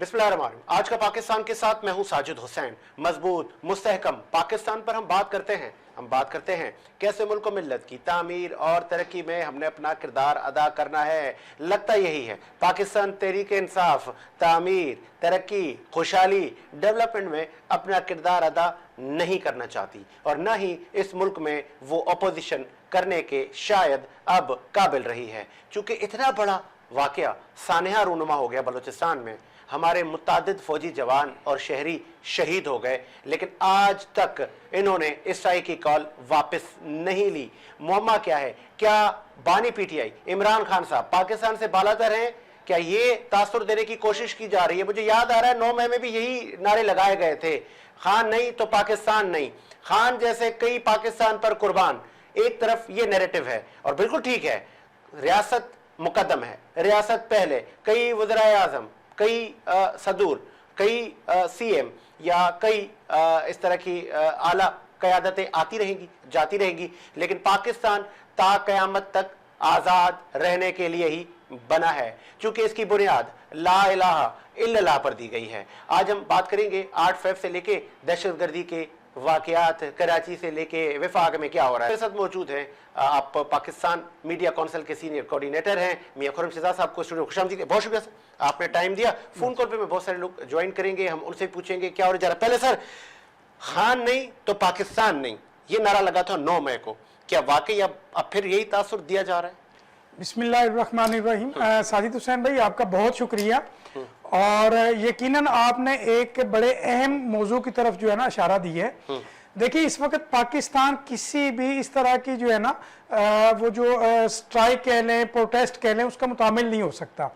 बिस्मिल्लाहिर्रहमानिर्रहीम। आज का पाकिस्तान के साथ मैं हूं साजिद हुसैन। मजबूत मुस्तहकम पाकिस्तान पर हम बात करते हैं कैसे मुल्क मिल्लत की तामीर और तरक्की में हमने अपना किरदार अदा करना है। लगता यही है पाकिस्तान तहरीक इंसाफ तामीर तरक्की खुशहाली डेवलपमेंट में अपना किरदार अदा नहीं करना चाहती और न ही इस मुल्क में वो अपोजिशन करने के शायद अब काबिल रही है। चूंकि इतना बड़ा वाकया सानहा रूनुमा हो गया बलूचिस्तान में, हमारे मुतादिद फौजी जवान और शहरी शहीद हो गए, लेकिन आज तक इन्होंने इसराइल की कॉल वापस नहीं ली। मुअम्मा क्या है? क्या बानी पीटीआई इमरान खान साहब पाकिस्तान से बालातर हैं? क्या ये तासुर देने की कोशिश की जा रही है? मुझे याद आ रहा है 9 मई में भी यही नारे लगाए गए थे, खान नहीं तो पाकिस्तान नहीं। खान जैसे कई पाकिस्तान पर कुर्बान, एक तरफ ये नैरेटिव है और बिल्कुल ठीक है, रियासत मुकद्दम है, रियासत पहले। कई वज़ीर आज़म, कई सदूर, कई सीएम या कई इस तरह की आला क़यादतें आती रहेंगी जाती रहेंगी, लेकिन पाकिस्तान ता क़यामत तक आज़ाद रहने के लिए ही बना है, क्योंकि इसकी बुनियाद ला इलाहा इल्लल्लाह पर दी गई है। आज हम बात करेंगे 8 फ़रवरी से लेके दहशतगर्दी के वाक़यात, कराची से लेके विफाक में क्या हो रहा है। मेरे साथ मौजूद हैं आप पाकिस्तान मीडिया काउंसिल के सीनियर कोऑर्डिनेटर हैं मियां खुर्रम शहजाद साहब को स्टूडियो खुशामदीद। बहुत शुक्रिया सर, आपने टाइम दिया। फोन कॉल पे में बहुत सारे लोग ज्वाइन करेंगे, हम उनसे पूछेंगे क्या हो जा रहा है। पहले सर, खान नहीं तो पाकिस्तान नहीं, ये नारा लगा था 9 मई को, क्या वाकई अब फिर यही तासुर दिया जा रहा है? बिस्मिल्लाहिर्रहमानिर्रहीम। साजिद हुसैन भाई, आपका बहुत शुक्रिया और यकीनन आपने एक बड़े अहम मौजू की तरफ जो है ना इशारा दी है। देखिए, इस वक्त पाकिस्तान किसी भी इस तरह की जो है ना वो जो स्ट्राइक कह लें, प्रोटेस्ट कह लें, उसका मुतामिल नहीं हो सकता।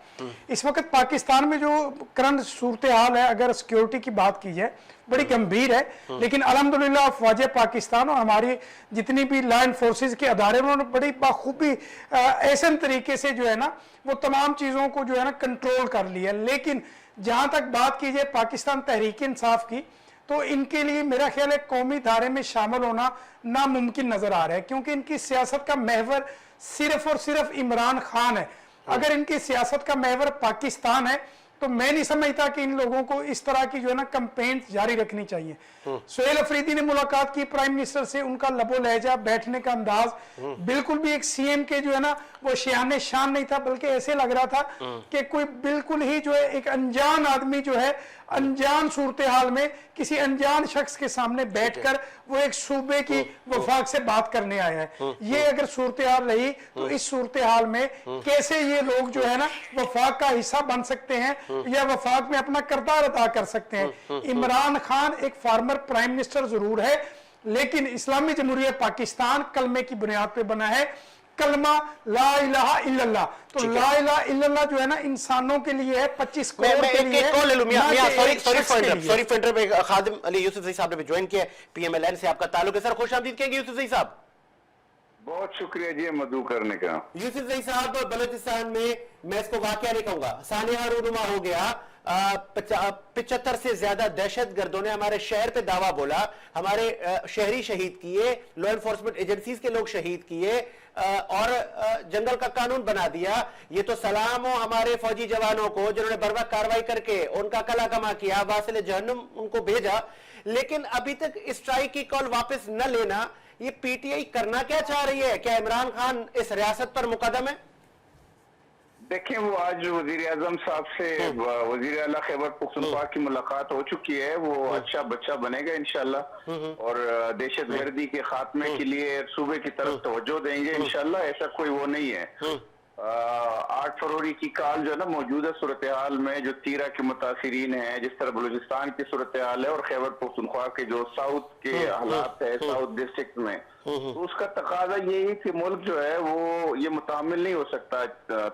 इस वक्त पाकिस्तान में जो करंट सूरत हाल है, अगर सिक्योरिटी की बात की जाए, बड़ी गंभीर है। लेकिन अल्हम्दुलिल्लाह अफवाज पाकिस्तान और हमारी जितनी भी लॉ एनफोर्सेस के अदारे, उन्होंने बड़ी बाखूबी ऐसे तरीके से जो है ना वो तमाम चीज़ों को जो है ना कंट्रोल कर लिया। लेकिन जहाँ तक बात की जाए पाकिस्तान तहरीक इंसाफ की, तो इनके लिए मेरा ख्याल है कौमी धारे में शामिल होना नामुमकिन नजर आ रहा है, क्योंकि इनकी सियासत का महवर सिर्फ और सिर्फ इमरान खान है। अगर इनकी सियासत का महवर पाकिस्तान है तो मैं नहीं समझता कि इन लोगों को इस तरह की जो है ना कैंपेन जारी रखनी चाहिए। सुहेल अफरीदी ने मुलाकात की प्राइम मिनिस्टर से, उनका लबो लहजा, बैठने का अंदाज बिल्कुल भी एक सीएम के जो है ना वो शान शान नहीं था, बल्कि ऐसे लग रहा था कि कोई बिल्कुल ही जो है एक अनजान आदमी जो है अनजान सूरत हाल में किसी अनजान शख्स के सामने बैठकर वो एक सूबे की वफाक से बात करने आया है। ये अगर सूरत हाल रही तो इस सूरत हाल में कैसे ये लोग जो है ना वफाक का हिस्सा बन सकते हैं या वफाक में अपना किरदार अदा कर सकते हैं। इमरान खान एक फार्मर प्राइम मिनिस्टर जरूर है, लेकिन इस्लामी जमहूरियत पाकिस्तान कलमे की बुनियाद पे बना है, कलमा ला इलाहा इल्लल्लाह। तो ला इलाहा इल्लल्लाह जो है ना इंसानों के लिए है, 25 करोड़ के लिए है। सॉरी फॉर खादिम अली यूसुफ ज़ई साहब ने भी ज्वाइन किया, पीएमएलएन से आपका ताल्लुक है सर, खुशामदीद कहेंगे यूसुफ ज़ई साहब। बहुत शुक्रिया जी मदू करने का। यूसुफ ज़ई साहब, बलूचिस्तान में मैं इसको वाकया नहीं कहूंगा, सानहा रूनुमा हो गया। 75 से ज्यादा दहशत गर्दों ने हमारे शहर पे दावा बोला, हमारे शहरी शहीद किए, लॉ एनफोर्समेंट एजेंसीज के लोग शहीद किए और जंगल का कानून बना दिया। ये तो सलाम हो हमारे फौजी जवानों को जिन्होंने बर वक्त कार्रवाई करके उनका कला कमा किया, वासिल जहन्नुम उनको भेजा। लेकिन अभी तक स्ट्राइक की कॉल वापस न लेना, ये पीटीआई करना क्या चाह रही है? क्या इमरान खान इस रियासत पर मुकदम है? देखिए, वो आज वजीर आजम साहब से वजीर आला खैबर पख्तूनख्वा की मुलाकात हो चुकी है। वो अच्छा बच्चा बनेगा इंशाल्लाह और दहशतगर्दी के खात्मे के लिए सूबे की तरफ तवज्जो देंगे इंशाल्लाह। ऐसा कोई वो नहीं है। 8 फरवरी की काल जो है ना मौजूदा सूरत हाल में जो तीरा के मुतासिरीन है, जिस तरह बलूचिस्तान की सूरत हाल है और खैबर पख्तूनख्वा के जो साउथ के हालात है साउथ डिस्ट्रिक्ट में, तो उसका तकाजा ये है कि मुल्क जो है वो ये मुतामिल नहीं हो सकता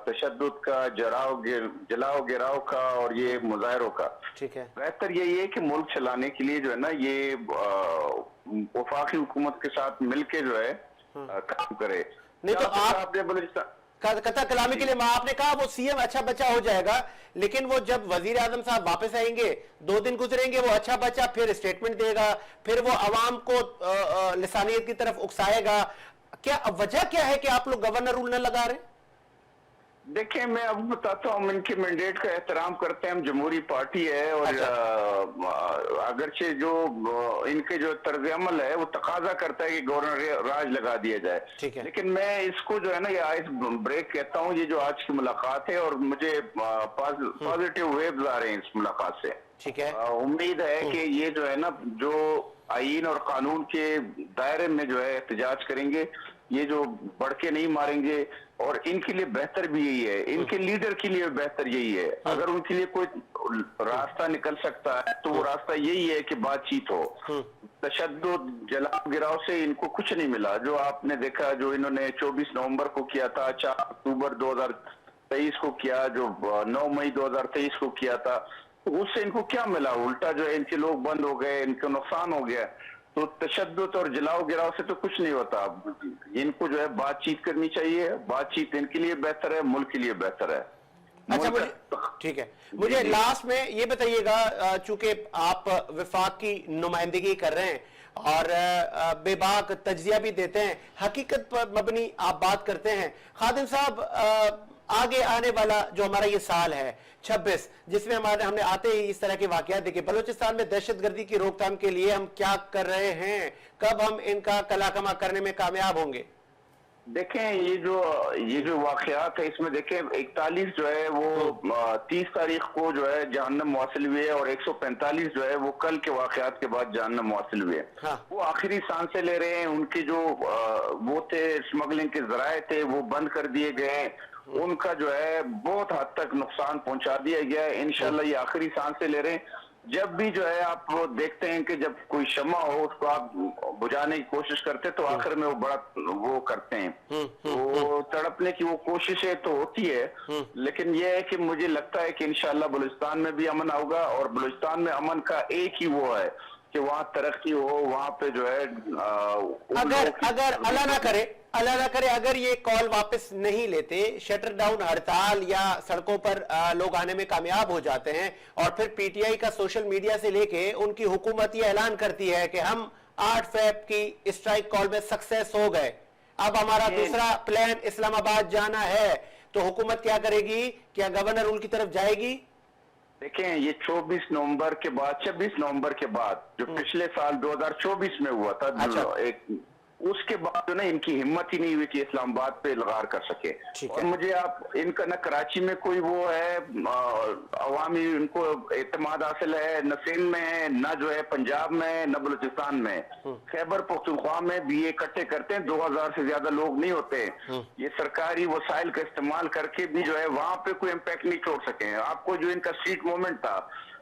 तशद्दुद का, जलाओ गिराव का और ये मुजाहरों का। ठीक है, बेहतर यही है कि मुल्क चलाने के लिए जो है ना ये वफाकी हुकूमत के साथ मिलके जो है काम करे। नहीं तो आपने बलूचिस्तान कथा कलामी के लिए आपने कहा वो सीएम अच्छा बच्चा हो जाएगा, लेकिन वो जब वजीर आजम साहब वापस आएंगे 2 दिन गुजरेंगे, वो अच्छा बच्चा फिर स्टेटमेंट देगा, फिर वो अवाम को लिसानियत की तरफ उकसाएगा। क्या वजह क्या है कि आप लोग गवर्नर रूल न लगा रहे? देखिए, मैं अब बताता हूँ, हम इनके मैंडेट का एहतराम करते हैं, हम जमहूरी पार्टी है और अगरचे जो इनके जो तर्ज अमल है वो तकाजा करता है कि गवर्नर राज लगा दिया जाए, ठीक है। लेकिन मैं इसको जो है ना, ये आइस ब्रेक कहता हूँ, ये जो आज की मुलाकात है और मुझे पॉजिटिव वेव्स आ रहे हैं इस मुलाकात से। ठीक है। उम्मीद है कि ये जो है ना, जो आईन और कानून के दायरे में जो है एहतजाज करेंगे, ये जो बढ़ के नहीं मारेंगे, और इनके लिए बेहतर भी यही है, इनके लीडर के लिए बेहतर यही है। अगर उनके लिए कोई रास्ता निकल सकता है तो वो रास्ता यही है कि बातचीत हो। तशद्दुद, जलाओ गिराव से इनको कुछ नहीं मिला। जो आपने देखा, जो इन्होंने 24 नवंबर को किया था, 4 अक्टूबर 2023 को किया, जो 9 मई 2023 को किया था, तो उससे इनको क्या मिला? उल्टा जो है इनके लोग बंद हो गए, इनको नुकसान हो गया। तो तशद्दुद और जलाओ गिराव से तो कुछ नहीं होता। इनको जो है बातचीत करनी चाहिए, बातचीत इनके लिए बेहतर है, मुल्क के लिए बेहतर है। अच्छा, मुझे ठीक है, मुझे लास्ट में ये बताइएगा, चूंकि आप विफाक की नुमाइंदगी कर रहे हैं और बेबाक तज्जिया भी देते हैं, हकीकत पर मबनी आप बात करते हैं, खादिम साहब, आगे आने वाला जो हमारा ये साल है 26, जिसमें हमने आते ही इस तरह के वाकयात देखे, बलूचिस्तान में दहशतगर्दी की रोकथाम के लिए हम क्या कर रहे हैं, कब हम इनका कलाकमा करने में कामयाब होंगे? देखें, ये जो वाकयात है, इसमें देखें 41 जो है वो 30 तारीख को जो है जहन्नम मौसिल हुए, और 145 जो है वो कल के वाकयात के बाद जहन्नम मौसिल हुए। हाँ। वो आखिरी सांसें ले रहे हैं। उनके जो वो थे स्मगलिंग के जराए थे, वो बंद कर दिए गए, उनका जो है बहुत हद तक नुकसान पहुंचा दिया गया है। इंशाल्लाह ये आखिरी सांसें ले रहे हैं। जब भी जो है आप वो देखते हैं कि जब कोई शमा हो उसको आप बुझाने की कोशिश करते हैं, तो आखिर में वो बड़ा वो करते हैं, तो तड़पने की वो कोशिशें तो होती है, लेकिन ये है कि मुझे लगता है कि इंशाल्लाह बलूचिस्तान में भी अमन होगा, और बलूचिस्तान में अमन का एक ही वो है कि वहाँ तरक्की हो, वहाँ पे जो है अगर अल्लाह ना करे अगर ये कॉल वापस नहीं लेते, शटर डाउन, हड़ताल या सड़कों पर लोग आने में कामयाब हो जाते हैं, और फिर पीटीआई का सोशल मीडिया से लेके उनकी हुकूमत ये ऐलान करती है कि हम 8 फेब की स्ट्राइक कॉल में सक्सेस हो गए, अब हमारा दूसरा प्लान इस्लामाबाद जाना है, तो हुकूमत क्या करेगी? क्या गवर्नर रूल की तरफ जाएगी? देखें, ये 24 नवंबर के बाद, 26 नवंबर के बाद, जो पिछले साल 2024 में हुआ था, उसके बाद जो ना इनकी हिम्मत ही नहीं हुई कि इस्लामाबाद पे लगार कर सके। और मुझे आप इनका न कराची में कोई वो है अवामी इनको एतमाद हासिल है, न सिंध में है, न जो है पंजाब में, न बलूचिस्तान में, खैबर पख्तूनख्वा में भी ये इकट्ठे करते हैं। 2000 से ज्यादा लोग नहीं होते। ये सरकारी वसाइल का इस्तेमाल करके भी जो है वहां पे कोई इम्पैक्ट नहीं छोड़ सके। आपको जो इनका स्ट्रीट मूवमेंट था,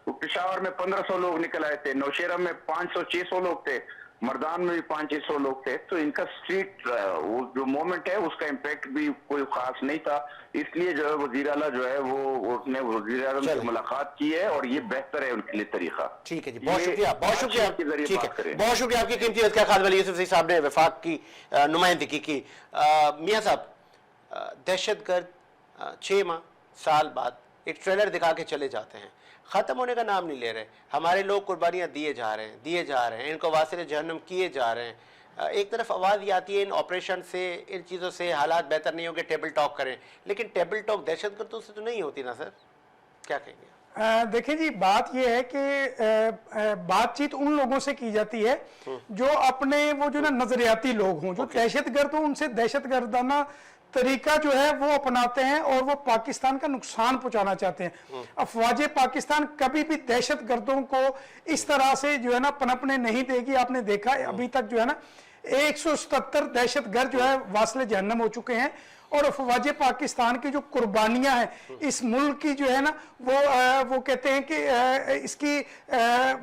वो पेशावर में 1500 लोग निकल आए थे, नौशेरा में 500-600 लोग थे, मर्दान में भी 500-600 लोग थे। तो इनका स्ट्रीट वो जो मोमेंट है उसका इम्पैक्ट भी कोई खास नहीं था। इसलिए जो है वजीर आला जो है वो उसने वजीर आज़म से मुलाकात की है, और ये बेहतर है उनके लिए तरीका। ठीक है जी, बहुत शुक्रिया, बहुत शुक्रिया, बहुत शुक्रिया आपकी कीमती वक्त का। खालिद वली यूसुफ साहब ने वफाक की नुमाइंदगी की। मियाँ साहब, दहशतगर्द 6 माह साल बाद एक ट्रेलर दिखा के चले जाते हैं, खत्म होने का नाम नहीं ले रहे, हमारे लोग कुर्बानियां दिए जा रहे हैं, इनको वासिल जहन्नम किए जा रहे हैं। एक तरफ आवाज़ ये आती है इन ऑपरेशन से, इन चीज़ों से हालात बेहतर नहीं होंगे, टेबल टॉक करें, लेकिन टेबल टॉक दहशतगर्दों से तो नहीं होती ना सर, क्या कहेंगे? देखिए जी, बात यह है कि बातचीत उन लोगों से की जाती है जो अपने वो जो ना नजरियाती लोग हों, जो दहशतगर्द हों, उनसे दहशतगर्दाना तरीका जो है वो अपनाते हैं और वो पाकिस्तान का नुकसान पहुंचाना चाहते हैं। अफवाज पाकिस्तान कभी भी दहशतगर्दों को इस तरह से जो है ना पनपने नहीं देगी। आपने देखा अभी तक जो है ना 177 दहशतगर्द जो है वास्ले जहन्नम हो चुके हैं, और अफवाज पाकिस्तान की जो कुर्बानियां हैं इस मुल्क की जो है ना वो कहते हैं कि इसकी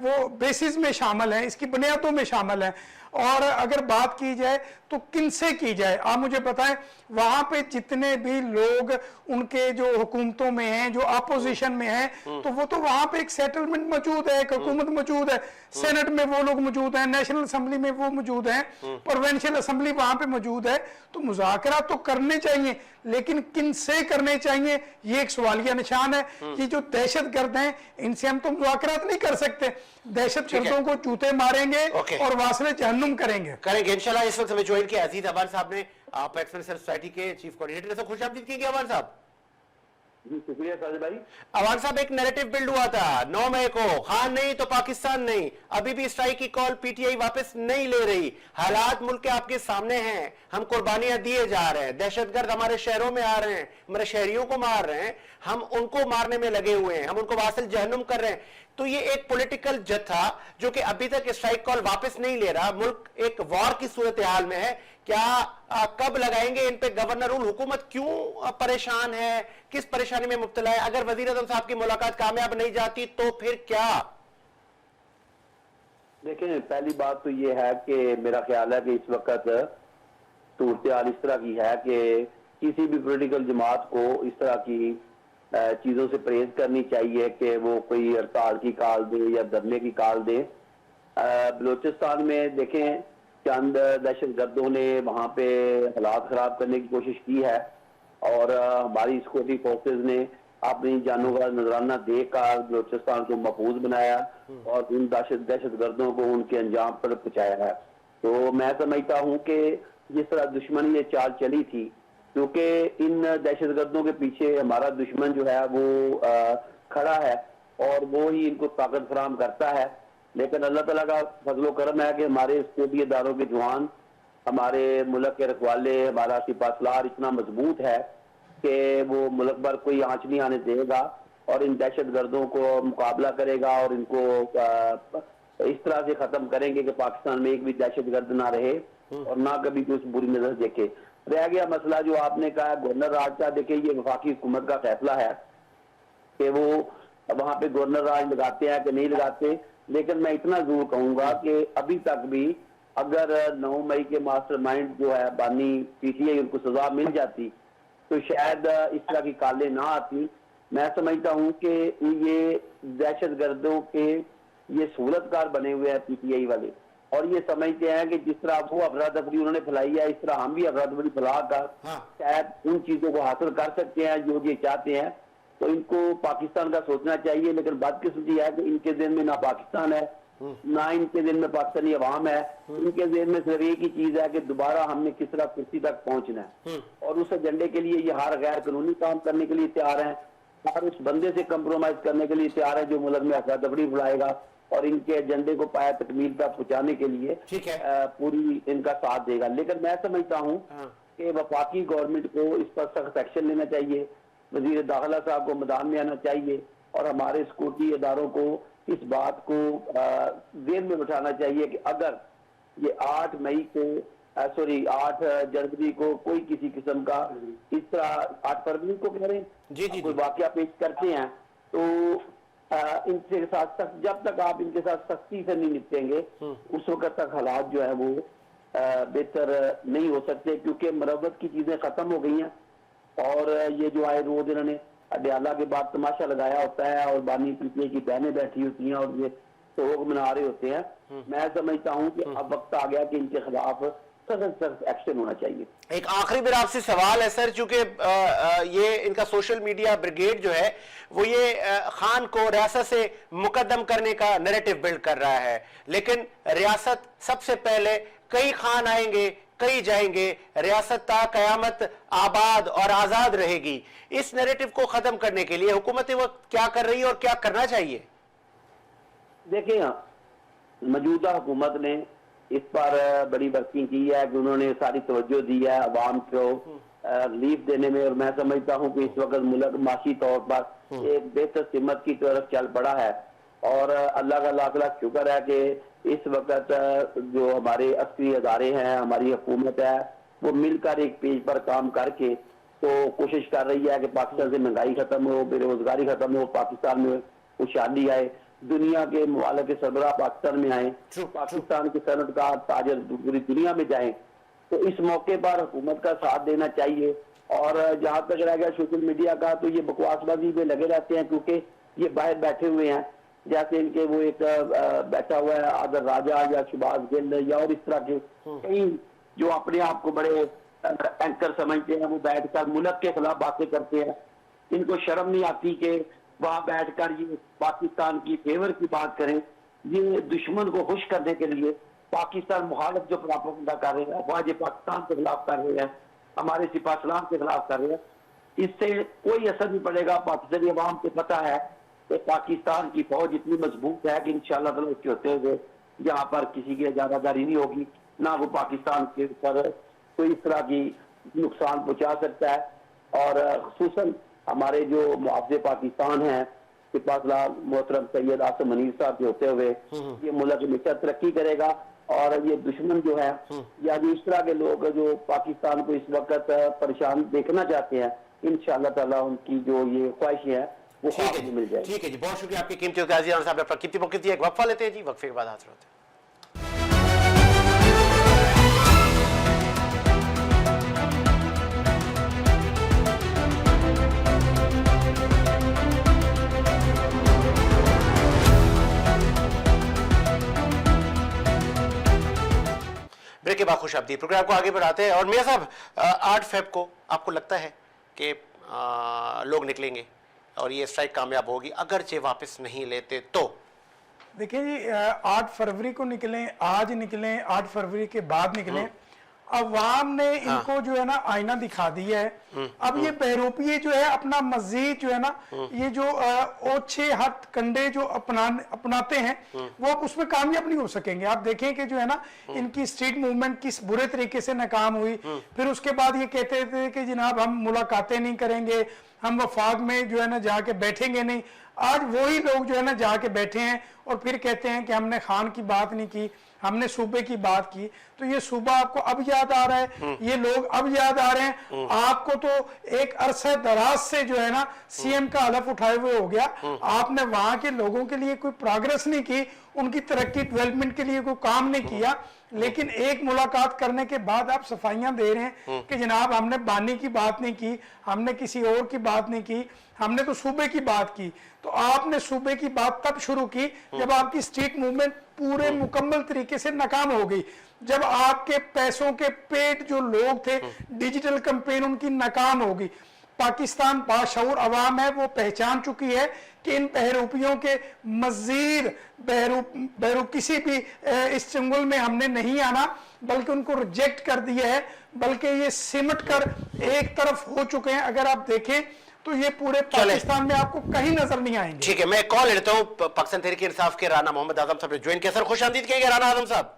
वो बेसिस में शामिल है, इसकी बुनियादों में शामिल है। और अगर बात की जाए तो किनसे की जाए, आप मुझे बताएं, वहां पे जितने भी लोग उनके जो हुकूमतों में हैं, जो अपोजिशन में हैं, तो वो तो वहां पे एक सेटलमेंट मौजूद है, एक हुकूमत मौजूद है, सेनेट में वो लोग मौजूद हैं, नेशनल असेंबली में वो मौजूद हैं, प्रोविंशियल असेंबली वहां पे मौजूद है। तो मुज़ाकरा तो करने चाहिए, लेकिन किन से करने चाहिए ये एक सवालिया निशान है। ये जो दहशतगर्द हैं इनसे हम तो मुज़ाकरात नहीं कर सकते, दहशतगर्दों को जूते मारेंगे और वासले जहन्नुम करेंगे इंशाल्लाह। इस वक्त हमें ज्वाइन किया अजीज अवान साहब ने, आप एक्सपेंसिव सोसाइटी के चीफ कोऑर्डिनेटर, से खुश आमदीद कीजिए अवान साहब। जी शुक्रिया साजिद भाई। अवान साहब, एक नैरेटिव बिल्ड हुआ था 9 मई को, खान नहीं तो पाकिस्तान नहीं। अभी भी स्ट्राइक की कॉल पीटीआई वापस नहीं ले रही। हालात मुल्क के आपके सामने हैं, हम कुर्बानियां दिए जा रहे हैं, दहशतगर्द हमारे शहरों में आ रहे हैं, हमारे शहरियों को मार रहे हैं, हम उनको मारने में लगे हुए हैं, हम उनको वासिल जहन्नुम कर रहे हैं। तो ये एक पॉलिटिकल जत्था जो कि अभी तक स्ट्राइक कॉल वापस नहीं ले रहा, मुल्क एक वॉर की सूरत हाल में है। क्या कब लगाएंगे इन पे गवर्नर रूल? हुकूमत क्यों परेशान है, किस परेशानी में मुब्तला है? अगर वजीर आज़म साहब की मुलाकात कामयाब नहीं जाती तो फिर क्या? देखें, पहली बात तो ये है कि मेरा ख्याल है कि इस वक्त सूरत हाल इस तरह की है कि किसी भी पॉलिटिकल जमात को इस तरह की चीजों से परहेज करनी चाहिए कि वो कोई हड़ताल की कॉल दे या धरने की कॉल दे। बलूचिस्तान में देखें, चंद दहशत गर्दों ने वहां पे हालात खराब करने की कोशिश की है और हमारी सिक्योरिटी फोर्सेज ने अपनी जानों का नजराना देकर बलूचिस्तान को महफूज बनाया और उन दहशत गर्दों को उनके अंजाम पर पहुंचाया है। तो मैं समझता हूं कि जिस तरह दुश्मन ये चाल चली थी, क्योंकि इन दहशतगर्दों के पीछे हमारा दुश्मन जो है वो खड़ा है और वो ही इनको ताकत फराहम करता है। लेकिन अल्लाह ताला का फजलो करम है कि हमारे सिक्योरिटी इदारों के जवान, हमारे मुल्क के रखवाले, हमारा सिपाहसालार इतना मजबूत है कि वो मुल्क पर कोई आंच नहीं आने देगा और इन दहशतगर्दों को मुकाबला करेगा और इनको इस तरह से खत्म करेंगे कि पाकिस्तान में एक भी दहशतगर्द ना रहे और ना कभी कोई बुरी नजर देखे। रह गया मसला जो आपने कहा गवर्नर राज का, देखिए ये वफाकी हुकूमत का फैसला है कि वो वहां पे गवर्नर राज लगाते हैं कि नहीं लगाते। लेकिन मैं इतना जरूर कहूंगा कि अभी तक भी अगर 9 मई के मास्टरमाइंड जो है बानी पीटीआई, उनको सजा मिल जाती तो शायद इस तरह की कालें ना आती। मैं समझता हूं कि ये दहशतगर्दों के ये सहूलतकार बने हुए हैं पीटीआई वाले और ये समझते हैं कि जिस तरह वो अफरा तफरी उन्होंने फैलाई है, इस तरह हम भी अफरा तफरी फैला कर शायद उन चीजों को हासिल कर सकते हैं जो ये चाहते हैं। तो इनको पाकिस्तान का सोचना चाहिए। लेकिन बादकिस्मती है कि इनके दिन में ना पाकिस्तान है, ना इनके दिन में पाकिस्तानी अवाम है। इनके दिन में सिर्फ एक ही चीज है कि दोबारा हमने किस तरह कुर्सी तक पहुंचना है और उस एजेंडे के लिए ये हर गैर कानूनी काम करने के लिए तैयार है, हर उस बंदे से कंप्रोमाइज करने के लिए तैयार है जो मुल्क में अफरा तफरी फैलाएगा और इनके एजेंडे को पाया तकमील पर पहुंचाने के लिए पूरी इनका साथ देगा। लेकिन मैं समझता हूं कि वफाकी गवर्नमेंट को इस पर सख्त एक्शन लेना चाहिए, वजीर दाखिला साहब को मैदान में आना चाहिए और हमारे सिक्योरिटी इदारों को इस बात को जेहन में बिठाना चाहिए कि अगर ये 8 जनवरी को कोई किसी किस्म का इस तरह 8 फरवरी को कह रहे हैं कोई वाकया पेश करते हैं तो इनके साथ जब तक आप इनके साथ सख्ती से नहीं निपटेंगे उस वक्त तक हालात जो है वो बेहतर नहीं हो सकते, क्योंकि मरम्मत की चीजें खत्म हो गई हैं और ये जो आए रोज इन्होंने अडयाला के बाद तमाशा लगाया होता है और बानी पीटीआई की बहनें बैठी होती हैं और ये शोक मना रहे होते हैं। मैं समझता हूँ कि अब वक्त आ गया कि इनके खिलाफ सख्त एक्शन होना चाहिए। एक आखिरी मेरा आपसे सवाल है सर, चूंकि ये इनका सोशल मीडिया ब्रिगेड जो है वो ये खान को रियासत से मुकद्दम करने का नैरेटिव बिल्ड कर रहा है, लेकिन रियासत सबसे पहले, कई खान आएंगे कई जाएंगे, रियासत ता कयामत आबाद और आजाद रहेगी। इस नैरेटिव को खत्म करने के लिए हुकूमत वक्त क्या कर रही है और क्या करना चाहिए? देखिए, मौजूदा हुकूमत ने इस पर बड़ी वर्किंग की है कि उन्होंने सारी तवज्जो दी है अवाम को रिलीफ देने में और मैं समझता हूँ कि इस वक्त मुल्क माशी तौर पर एक बेहतर सिमत की तरफ चल पड़ा है और अल्लाह का लाख लाख शुक्र है कि इस वक्त जो हमारे अस्करी अदारे हैं, हमारी हुकूमत है, वो मिलकर एक पेज पर काम करके तो कोशिश कर रही है कि पाकिस्तान से महंगाई खत्म हो, बेरोजगारी खत्म हो, पाकिस्तान में खुशहाली आए, दुनिया के मुआलिक के सरबराह पाकिस्तान में आए, पाकिस्तान के सनतकार ताजर पूरी दुनिया में जाएं। तो इस मौके पर हुकूमत का साथ देना चाहिए। और जहां तक रह गया सोशल मीडिया का, तो ये बकवासबाजी में लगे रहते हैं क्योंकि ये बाहर बैठे हुए हैं, जैसे इनके वो एक बैठा हुआ है आदर राजा या सुभाष गिल या और इस तरह के कई जो अपने आप को बड़े एंकर समझते हैं, वो बैठकर मुल्क के खिलाफ बातें करते हैं। इनको शर्म नहीं आती कि वहां बैठकर ये पाकिस्तान की फेवर की बात करें। ये दुश्मन को खुश करने के लिए पाकिस्तान मुखालिफ जो प्रोपेगेंडा कर रहे हैं, वाजे पाकिस्तान के खिलाफ कर रहे हैं, हमारे सिपाहसालार के खिलाफ कर रहे हैं, इससे कोई असर नहीं पड़ेगा। पाकिस्तानी अवाम को पता है कि पाकिस्तान की फौज इतनी मजबूत है कि इंशाअल्लाह ताला उसके होते हुए यहाँ पर किसी की इजारादारी नहीं होगी, ना वो पाकिस्तान के ऊपर कोई इस तरह की नुकसान पहुंचा सकता है। और खुसूसन हमारे जो मुआवजे पाकिस्तान हैं सिपाहला मोहतरम सैयद आसिम मनीर साहब के होते हुए ये मुल्क हमेशा तरक्की करेगा। और ये दुश्मन जो है या जो इस तरह के लोग जो पाकिस्तान को इस वक्त परेशान देखना चाहते हैं, इंशाअल्लाह ताला उनकी जो ये ख्वाहिशें हैं वो ठीक है खाक में मिल जाएगी। ठीक है जी, बहुत शुक्रिया आपकी कीमती वक्त साहब ने अपना कीमती वक्त दिया। एक वक्फा लेते हैं जी, वक्फे के बाद हाजिर होते हैं। ब्रेक के बाद खुश आमदीद प्रोग्राम को आगे बढ़ाते हैं। और मियां साहब 8 फेब को आपको लगता है कि लोग निकलेंगे और ये स्ट्राइक कामयाब होगी, अगरचे वापस नहीं लेते तो? देखिए जी 8 फरवरी को निकलें, आज निकलें, 8 फरवरी के बाद निकलें, अवाम ने इनको जो है ना आईना दिखा दिया है। अब ये बहरूपिये जो है अपना मजीद जो है ना ये जो ओछे हथ कंडे जो अपनाते हैं वो अब उसमें कामयाब नहीं हो सकेंगे। आप देखें कि जो है ना इनकी स्ट्रीट मूवमेंट किस बुरे तरीके से नाकाम हुई। फिर उसके बाद ये कहते थे कि जनाब हम मुलाकातें नहीं करेंगे, हम वफाक में जो है ना जाके बैठेंगे नहीं। आज वही लोग जो है ना जाके बैठे हैं और फिर कहते हैं कि हमने खान की बात नहीं की, हमने सूबे की बात की। तो ये सूबा आपको अब याद आ रहा है, ये लोग अब याद आ रहे हैं। आपको तो एक अरसे दराज से जो है ना सीएम का हलफ उठाए हुए हो गया, आपने वहां के लोगों के लिए कोई प्रोग्रेस नहीं की, उनकी तरक्की डेवलपमेंट के लिए कोई काम नहीं किया। लेकिन एक मुलाकात करने के बाद आप सफाइयां दे रहे हैं कि जनाब हमने बानी की बात नहीं की, हमने किसी और की बात नहीं की, हमने तो सूबे की बात की। तो आपने सूबे की बात तब शुरू की जब आपकी स्ट्रीट मूवमेंट पूरे मुकम्मल तरीके से नाकाम हो गई, जब आपके पैसों के पेट जो लोग थे, डिजिटल कैंपेन उनकी नाकाम हो गई। पाकिस्तान बाशऊर अवाम है, वो पहचान चुकी है कि इन बहरूपियों के मजीद बहरूप किसी भी इस चंगुल में हमने नहीं आना, बल्कि उनको रिजेक्ट कर दिया है, बल्कि ये सिमट कर एक तरफ हो चुके हैं। अगर आप देखें तो ये पूरे पाकिस्तान में आपको कहीं नजर नहीं आएंगे। ठीक है, मैं कॉल लेता हूँ पाकिस्तान तहरीक इंसाफ के राना मोहम्मद आजम साहब ने ज्वाइन किया। सर खुश आमदीद कहेंगे राना आजम साहब।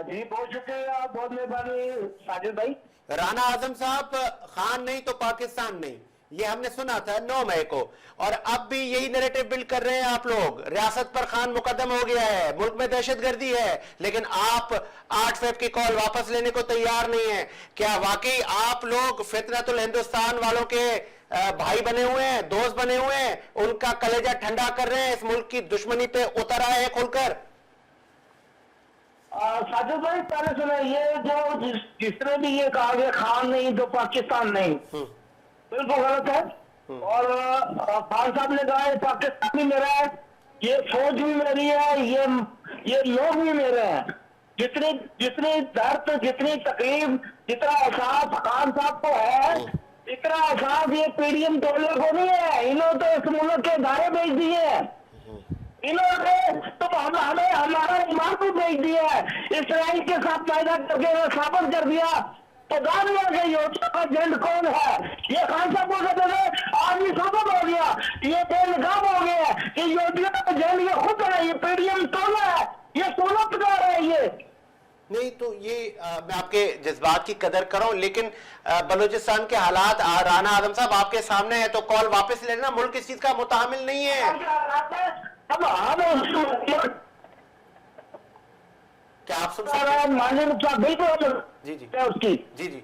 जी बहुत शुक्रिया, बहुत मेहरबानी साजिद भाई। राना आजम साहब, खान नहीं तो पाकिस्तान नहीं, ये हमने सुना था 9 मई को, और अब भी यही नैरेटिव बिल्ड कर रहे हैं आप लोग। रियासत पर खान मुकदम हो गया है, मुल्क में दहशतगर्दी है, लेकिन आप 8 फेब की कॉल वापस लेने को तैयार नहीं है। क्या वाकई आप लोग फितनतुल हिंदुस्तान वालों के भाई बने हुए हैं, दोस्त बने हुए हैं, उनका कलेजा ठंडा कर रहे हैं, इस मुल्क की दुश्मनी पे उतर आए हैं खुलकर? साजिद भाई पहले सुने, ये जो जिसने भी ये कहा कि खान नहीं तो पाकिस्तान नहीं, बिल्कुल गलत है। और खान साहब ने कहा पाकिस्तान भी मेरा है, ये फौज भी मेरी है, ये लोग भी मेरे हैं। जितनी दर्द, जितनी तकलीफ, जितना एहसास खान साहब को है, इतना एहसास ये पीडीएम टोले को नहीं है। इन्होंने तो इस मुल्क के दायरे भेज दिए हैं, इन्होंने तो हमें हमारा ईमान को भेज दिया है, इसराइल के साथ पैदा करके साबित कर दिया। तो जान लिया कि योजना का एजेंट कौन है। ये खान साहब को कहते थे, आज भी साबित हो गया, ये बेनकाब हो गया कि योजना का एजेंट ये खुद है, ये पीडीएम टोला है, ये सोना पका रहा है। ये नहीं तो ये मैं आपके जज्बात की कदर कर रहा हूं, लेकिन बलूचिस्तान के हालात राना आजम साहब आपके सामने है, तो कॉल वापस लेना। मुल्क इस चीज का मुतामिल नहीं है। क्या आप सुन सकते हैं? बिल्कुल जी जी उसकी जी जी,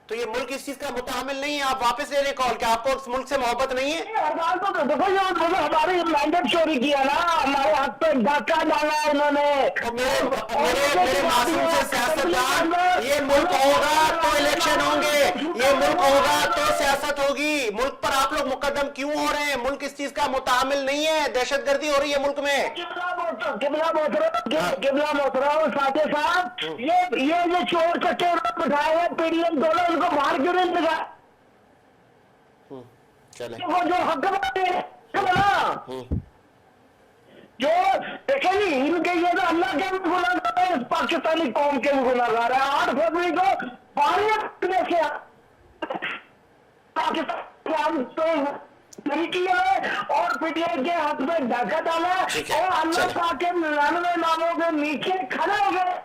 तो ये मुल्क इस चीज का मुतामिल नहीं है, आप वापस ले रहे कॉल। क्या आपको उस मुल्क से मोहब्बत नहीं है? हड़ताल तो देखो, ये उन्होंने हमारी मैंडेट चोरी किया ना, हमारे हाथ पे डाका डाला उन्होंने। मेरे मासूम से सियासतदान, ये मुल्क होगा तो इलेक्शन होंगे, ये मुल्क होगा तो सियासत होगी। मुल्क पर आप लोग मुकदम क्यों हो रहे हैं? मुल्क इस चीज का मुतामिल नहीं है, दहशतगर्दी हो रही है मुल्क में। किबला मोहतरम साजिद साहब, ये जो चोर चक्के बिठाए हैं पीडीएम दोनों, उनको बाहर क्यों नहीं लगा? चले जो हक ना जो देखे नहीं, इनके ये तो अल्लाह के भी गुनाहगार है, इस पाकिस्तानी कौम के भी गुनाहगार है। 8 फरवरी को बाहर से पाकिस्तान तो नहीं किया है और पीटीआई के हाथ में धक्का डाला ठीक है, और अल्लाह चलिए। पाक के 99 नामों के नीचे खड़े हो गए।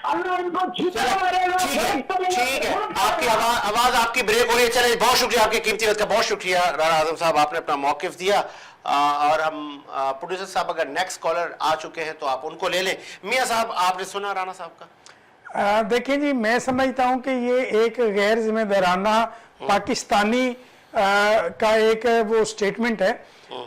अल्लाह इनको छीना मारेगा। ठीक है, आपकी आवाज आपकी ब्रेक हो रही है। चलिए, बहुत शुक्रिया आपके कीमती वक्त का, बहुत शुक्रिया राणा आजम साहब, आपने अपना मौकिफ दिया। और हम प्रोड्यूसर साहब अगर नेक्स्ट कॉलर आ चुके हैं तो आप उनको ले लें। मियां साहब, आपने सुना राणा साहब का? देखिए जी, मैं समझता हूं कि ये एक गैर जिम्मेदाराना पाकिस्तानी का एक वो स्टेटमेंट है।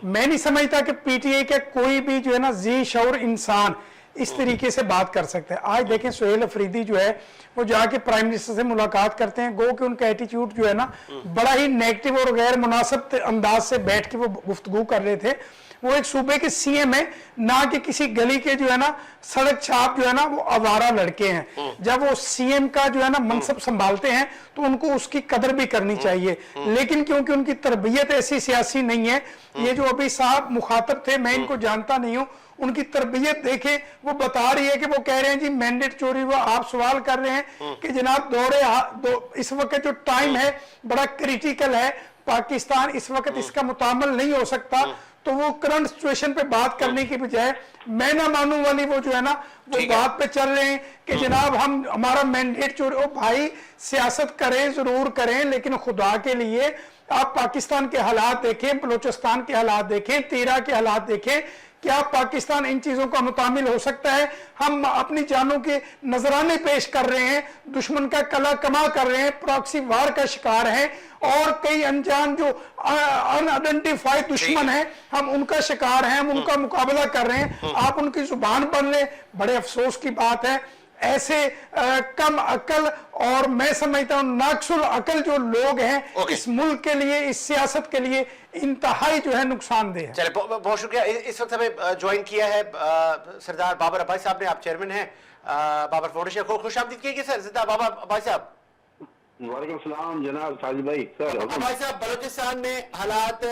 मैं नहीं समझता कि पीटीआई का कोई भी जो है ना जी शऊर इंसान इस तरीके से बात कर सकते हैं। आज देखें सुहेल अफरीदी जो है वो जाके प्राइम मिनिस्टर से मुलाकात करते हैं, गो कि उनका एटीट्यूड जो है ना बड़ा ही नेगेटिव और गैर मुनासिब अंदाज से बैठ के वो गुफ्तगू कर रहे थे। वो एक सूबे के सीएम है, ना कि किसी गली के जो है ना सड़क छाप जो है ना वो आवारा लड़के हैं। जब वो सीएम का जो है ना मनसब संभालते हैं तो उनको उसकी कदर भी करनी चाहिए, लेकिन क्योंकि उनकी तरबियत ऐसी सियासी नहीं है। ये जो अभी साहब मुखातब थे, मैं इनको जानता नहीं हूँ, उनकी तरबियत देखें, वो बता रही है कि वो कह रहे हैं जी मैंडेट चोरी हुआ। आप सवाल कर रहे हैं कि जनाब इस वक्त जो टाइम है बड़ा क्रिटिकल है, पाकिस्तान इस वक्त इसका मुतामल नहीं हो सकता। तो वो करंट सिचुएशन पे बात करने की बजाय मैं ना मानूं वाली वो जो है ना वो बात पे चल रहे हैं कि जनाब हमारा मैंडेट चोरी। ओ भाई, सियासत करें, जरूर करें, लेकिन खुदा के लिए आप पाकिस्तान के हालात देखें, बलूचिस्तान के हालात देखें, तीरा के हालात देखें। क्या पाकिस्तान इन चीजों का मुतामिल हो सकता है? हम अपनी जानों के नजराने पेश कर रहे हैं, दुश्मन का कला कमा कर रहे हैं, प्रॉक्सी वार का शिकार हैं, और कई अनजान जो अनआइडेंटिफाइड दुश्मन हैं हम उनका शिकार हैं, हम उनका मुकाबला कर रहे हैं। आप उनकी जुबान बन रहे, बड़े अफसोस की बात है। ऐसे कम अकल और मैं समझता हूं नाकसुल अकल जो लोग हैं इस मुल्क के लिए, इस सियासत के लिए इंतहाई जो है नुकसानदेह है। चले, बहुत शुक्रिया। इस वक्त हमें ज्वाइन किया है सरदार बाबर अब्बासी साहब ने। आप चेयरमैन हैं बाबर फाउंडेशन को। खुश आमदीद कीजिए सर, सरदार बाबर अब्बासी साहब। वालेकुम सलाम जनाब साजिद भाई। सर भाई साहब, बलूचिस्तान में हालात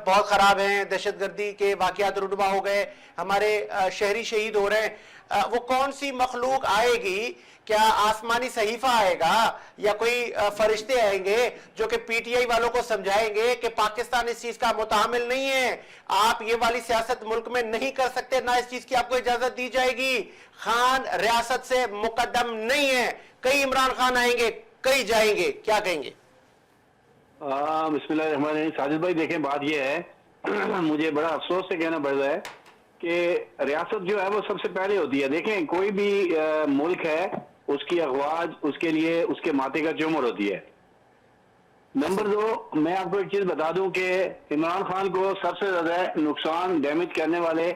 बहुत खराब हैं, दहशतगर्दी के वाकयात रुनुमा हो गए, हमारे शहरी शहीद हो रहे हैं। वो कौन सी मखलूक आएगी? क्या आसमानी सहीफा आएगा या कोई फरिश्ते आएंगे जो कि पीटीआई वालों को समझाएंगे कि पाकिस्तान इस चीज का मुतामिल नहीं है, आप ये वाली सियासत मुल्क में नहीं कर सकते, ना इस चीज की आपको इजाजत दी जाएगी, खान रियासत से मुकद्दम नहीं है, कई इमरान खान आएंगे, कई जाएंगे, क्या कहेंगे? बिस्मिल्लाह साजिद भाई, देखें बात यह है मुझे बड़ा अफसोस से कहना पड़ रहा है कि रियासत जो है वो सबसे पहले होती है। देखें कोई भी मुल्क है उसकी अगवाज उसके लिए उसके माथे का चुमर होती है। नंबर 2, मैं आपको एक चीज बता दूं कि इमरान खान को सबसे ज्यादा नुकसान डैमेज करने वाले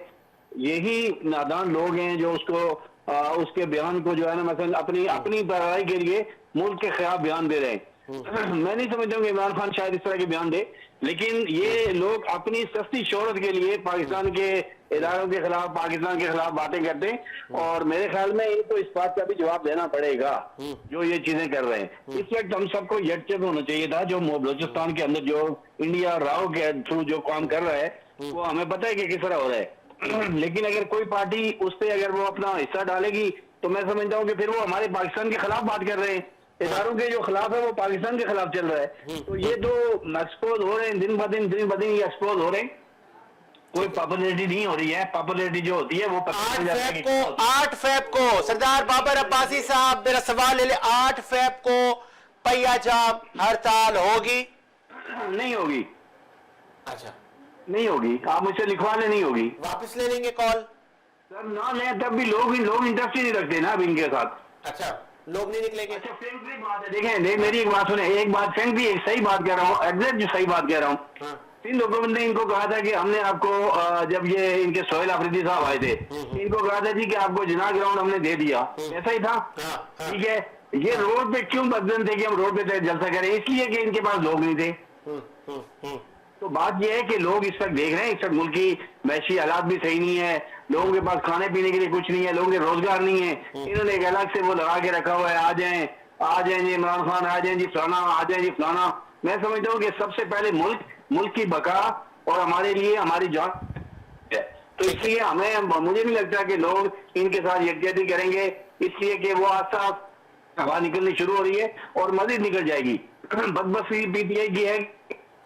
यही नादान लोग हैं जो उसको उसके बयान को जो है ना मसलन अपनी भलाई के लिए मुल्क के खिलाफ बयान दे रहे हैं। मैं नहीं समझता हूँ कि इमरान खान शायद इस तरह के बयान दे, लेकिन ये लोग अपनी सस्ती शोहरत के लिए पाकिस्तान के इदारों के खिलाफ, पाकिस्तान के खिलाफ बातें करते हैं। और मेरे ख्याल में इनको इस बात का भी जवाब देना पड़ेगा जो ये चीजें कर रहे हैं। इस वक्त हम सबको यकजहत होना चाहिए था। जो बलूचिस्तान के अंदर जो इंडिया राव के थ्रू जो काम कर रहा है वो हमें पता है कि किस तरह हो रहा है। लेकिन अगर कोई पार्टी उस पर अगर वो अपना हिस्सा डालेगी तो मैं समझता हूँ कि फिर वो हमारे पाकिस्तान के खिलाफ बात कर रहे हैं। इदारों के जो खिलाफ है वो पाकिस्तान के खिलाफ चल रहा है। तो ये तो एक्सपोज हो रहे हैं, दिन ब दिन ये एक्सपोज हो रहे हैं। कोई पॉपुलैरिटी नहीं हो रही है, पॉपुलैरिटी जो होती है वो 8 फेब को सरदार बाबर अब्बासी साहब, मेरा सवाल ले ले, 8 फेब को पहिया जाम हड़ताल होगी? नहीं होगी। अच्छा, नहीं होगी, आप मुझसे लिखवा ले, नहीं होगी। वापस ले लेंगे कॉल? सर ना लें तब भी लोग इंटरेस्ट ही नहीं रखते ना अब इनके साथ। अच्छा, लोग नहीं निकलेंगे। अच्छा, फ्रेंकली बात है, देखें मेरी एक बात सुने, एक बात फ्रेंकली एक सही बात कह रहा हूँ, एग्जैक्ट सही बात कह रहा हूँ। सिंध हुकूमत ने इनको कहा था कि हमने आपको जब ये इनके सोहेल अफरीदी साहब आए थे इनको कहा था जी कि आपको जिना ग्राउंड हमने दे दिया, ऐसा ही था। ठीक है, ये रोड पे क्यों बदन थे कि हम रोड पे जलसा करें? इसलिए कि इनके पास लोग नहीं थे। तो बात यह है कि लोग इस वक्त देख रहे हैं, इस वक्त मुल्क की मैशी हालात भी सही नहीं है, लोगों के पास खाने पीने के लिए कुछ नहीं है, लोगों के रोजगार नहीं है। इन्होंने एक अलग से वो लगा के रखा हुआ है, आ जाए जी इमरान खान, आ जाए जी फलाना, आ जाए जी फलाना। मैं समझता हूँ कि सबसे पहले मुल्क की बका और हमारे लिए हमारी जान है। तो इसलिए मुझे नहीं लगता कि लोग इनके साथ यकजहती करेंगे, इसलिए कि वो आस्था हवा निकलनी शुरू हो रही है और मजीद निकल जाएगी। बदबसी पीटीआई की है,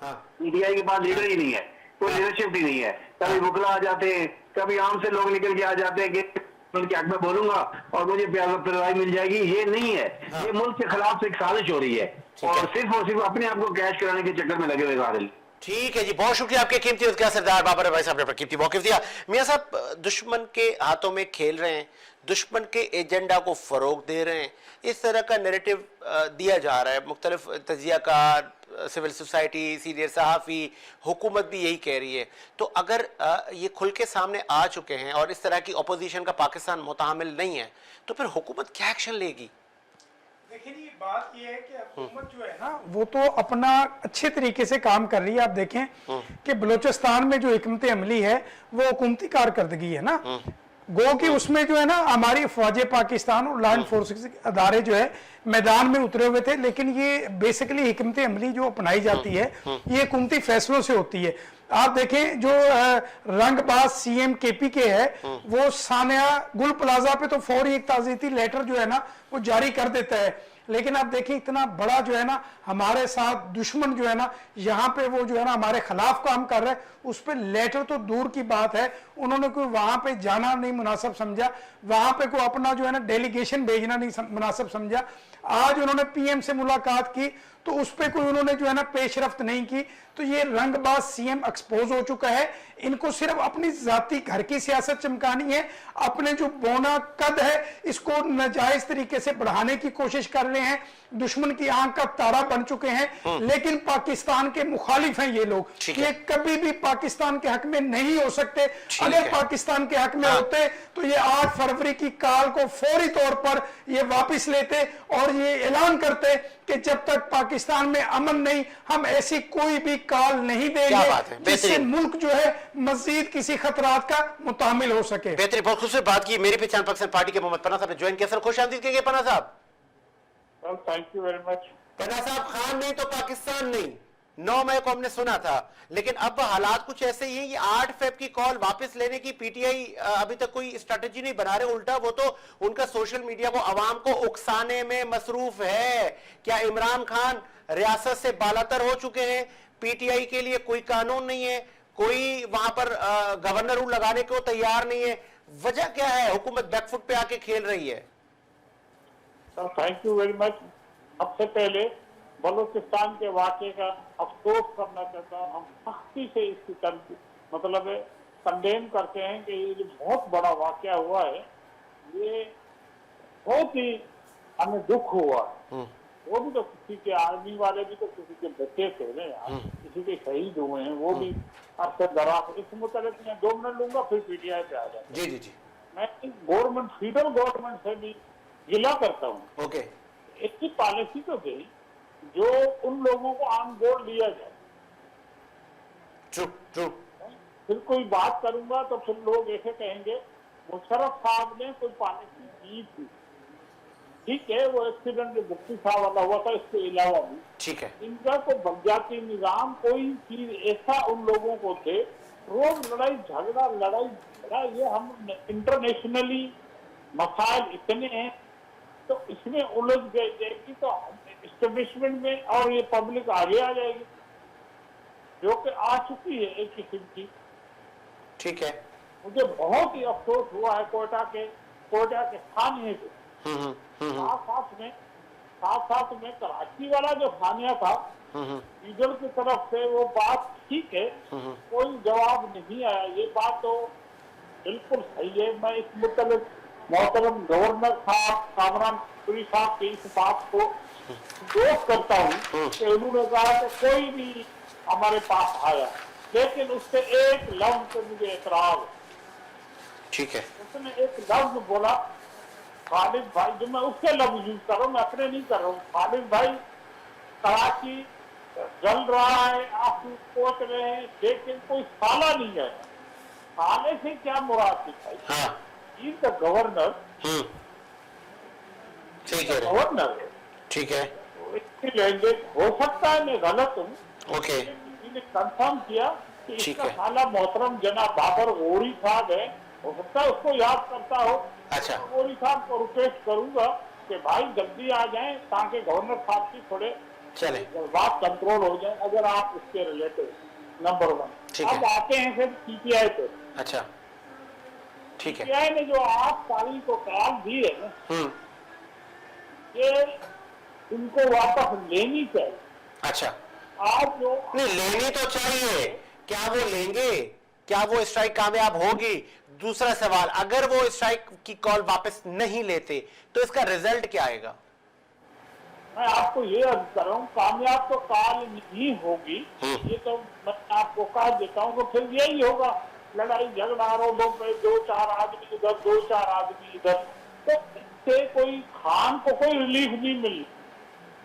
हाँ पीटीआई के पास लीडर ही नहीं है, कोई लीडरशिप ही नहीं है। कभी बुकला आ जाते हैं, कभी आम से लोग निकल के आ जाते हैं कि उनके हक में बोलूंगा और मुझे प्यार मिल जाएगी। ये नहीं है, ये मुल्क के खिलाफ एक साजिश हो रही है और सिर्फ अपने आप को कैश कराने के चक्कर में लगे हुए गादिल। ठीक है जी, बहुत शुक्रिया आपके कीमती वक्त का सरदार बाबर भाई साहब ने कीमती मौक़िफ़ दिया। मियां साहब, दुश्मन के हाथों में खेल रहे हैं, दुश्मन के एजेंडा को फरोग दे रहे हैं, इस तरह का नैरेटिव दिया जा रहा है। मुख्तलिफ तजियाकार, सिविल सोसाइटी, सीनियर सहाफ़ी, हुकूमत भी यही कह रही है। तो अगर ये खुल के सामने आ चुके हैं और इस तरह की अपोजिशन का पाकिस्तान मुतामिल नहीं है, तो फिर हुकूमत क्या एक्शन लेगी? देखिए ये बात ये है कि हुकूमत जो है ना वो तो अपना अच्छे तरीके से काम कर रही है। आप देखें कि बलूचिस्तान में जो हिकमत अमली है वो हुकूमती कारकर्दगी है ना, गो कि उसमें जो है ना हमारी फौज पाकिस्तान और लॉ इन्फोर्समेंट अदारे जो है मैदान में उतरे हुए थे, लेकिन ये बेसिकली हिकमत अमली जो अपनाई जाती है ये हुकूमती फैसलों से होती है। आप देखें जो रंगबाज सीएम केपी के है वो सानिया गुल प्लाजा पे तो फौरी एक ताज़ियती लेटर जो है ना वो जारी कर देता है, लेकिन आप देखिए इतना बड़ा जो है ना हमारे साथ दुश्मन जो है ना यहाँ पे वो जो है ना हमारे खिलाफ काम कर रहा है, उस पर लेटर तो दूर की बात है, उन्होंने कोई वहां पे जाना नहीं मुनासिब समझा, वहां पे कोई अपना जो है ना डेलीगेशन भेजना नहीं मुनासिब समझा। आज उन्होंने पीएम से मुलाकात की तो उस पर कोई उन्होंने जो है ना पेशरफ्त नहीं की। तो ये रंगबाज सीएम एक्सपोज हो चुका है, इनको सिर्फ अपनी जाती घर की सियासत चमकानी है, अपने जो बोना कद है इसको नाजायज तरीके से बढ़ाने की कोशिश कर रहे हैं, दुश्मन की आंख का तारा बन चुके हैं। लेकिन पाकिस्तान के मुखालिफ हैं ये लोग, ये कभी भी पाकिस्तान के हक में नहीं हो सकते। अगर पाकिस्तान के हक में होते तो ये 8 फरवरी की काल को फौरी तौर पर ये वापस लेते और ये ऐलान करते कि जब तक पाकिस्तान में अमन नहीं हम ऐसी कोई भी काल नहीं देंगे जिससे मुल्क जो है मजीद किसी खतरात का मुतामिल हो सके। बेहतरीन, बहुत खूबसूरत बात की। मेरी पहचान पाकिस्तान पार्टी के मोहम्मद पन्ना साहब ने ज्वाइन किया। सर खुश आमदीद कहेंगे पन्ना साहब। Thank you very much. Panna साहब, खान नहीं तो पाकिस्तान नहीं, 9 मई को हमने सुना था, लेकिन अब हालात कुछ ऐसे ही हैं। ये 8 फेब की कॉल वापस लेने की पीटीआई अभी तक कोई स्ट्रेटेजी नहीं बना रहे, उल्टा वो तो उनका सोशल मीडिया को आवाम को उकसाने में मसरूफ है। क्या इमरान खान रियासत से बालातर हो चुके हैं? पीटीआई के लिए कोई कानून नहीं है, कोई वहां पर गवर्नर रूल लगाने को तैयार नहीं है। वजह क्या है? हुकूमत बैकफुट पे आके खेल रही है। Thank you very much. सबसे पहले बलूचिस्तान के वाक़े का अफसोस करना चाहता हूँ। हम सख्ती से इसकी मतलब कंडेम करते हैं कि ये जो बहुत बड़ा वाक़या हुआ है ये बहुत ही हमें दुख हुआ है। वो भी तो किसी के आर्मी वाले भी तो किसी के बच्चे थे ना यार, किसी के शहीद हुए हैं, वो भी आपसे दराज। इस मुताबिक मैं 2 मिनट लूंगा फिर पीटीआई पे आ जाए। जी जी जी। मैं गवर्नमेंट फेडरल गवर्नमेंट से भी गिला करता हूँ। ओके, एक ही पॉलिसी तो गई जो उन लोगों को ऑन बोर्ड लिया जाए। चुप चुप। फिर कोई बात करूंगा तो फिर लोग ऐसे कहेंगे मुशर्रफ साहब ने कोई पॉलिसी की थी। ठीक है, वो एक्सीडेंट जो मुफ्ती साहब वाला हुआ था, इसके अलावा भी ठीक है, इनका तो बलजाती निजाम कोई चीज ऐसा उन लोगों को थे, रोज लड़ाई झगड़ा, ये हम इंटरनेशनली मसाइल इतने हैं तो इसमें उलझ जाएगी तो एस्टेब्लिशमेंट में और ये पब्लिक आगे आ जाएगी, जो कि आ चुकी है एक किस्म की। ठीक है। मुझे बहुत ही अफसोस हुआ है कोयटा के स्थानीय से। साथ में कराची वाला जो स्थानीय था लीडर की तरफ से वो बात ठीक है, कोई जवाब नहीं आया। ये बात तो बिल्कुल सही है। मैं इस मुताबिक मोहतरम गवर्नर साहब कामरान पुरी साहब की इस बात को दोष करता हूँ कि उन्होंने कहा कि कोई भी हमारे पास आया, लेकिन उससे एक लफ्ज पे मुझे एतराज। ठीक है। उसने एक लफ्ज बोला, खालिद भाई, जो मैं उसके लफ्ज यूज कर रहा हूँ, मैं अपने नहीं कर रहा हूँ। खालिद भाई कराची जल रहा है, आप सोच रहे हैं, लेकिन कोई साला नहीं है। साले से क्या मुराद दिखाई? हाँ। The governor. ठीक है, गवर्नर है। ठीक है। इसकी लैंग्वेज हो सकता है मैं गलत हूँ। ओके। मैंने कंफर्म किया कि ठीक इसका है। साला मोहतरम जनाब बाबर गोरी साहब है, हो सकता है उसको याद करता हो। अच्छा। गोरी साहब को रिक्वेस्ट करूंगा कि भाई जल्दी आ जाएं ताकि गवर्नर साहब की थोड़े चले बात कंट्रोल हो जाए अगर आप उसके रिलेटेड, नंबर 1। ठीक है। अब आते हैं फिर सीपीआई पे। अच्छा ठीक है। सीपीआई ने जो 8 तारीख को कॉल दी है ना, ये इनको वापस लेनी चाहिए। अच्छा आज जो नहीं, लेनी तो चाहिए, क्या वो लेंगे? क्या वो स्ट्राइक कामयाब होगी? दूसरा सवाल, अगर वो स्ट्राइक की कॉल वापस नहीं लेते तो इसका रिजल्ट क्या आएगा? मैं आपको ये अर्ज कर रहा हूँ, कामयाब तो कॉल नहीं होगी, ये तो मैं आपको कह देता हूँ। तो फिर यही होगा, लड़ाई झगड़ा रोडों पे, 2-4 आदमी इधर, 2-4 आदमी इधर। तो इससे कोई खान को कोई रिलीफ नहीं मिली।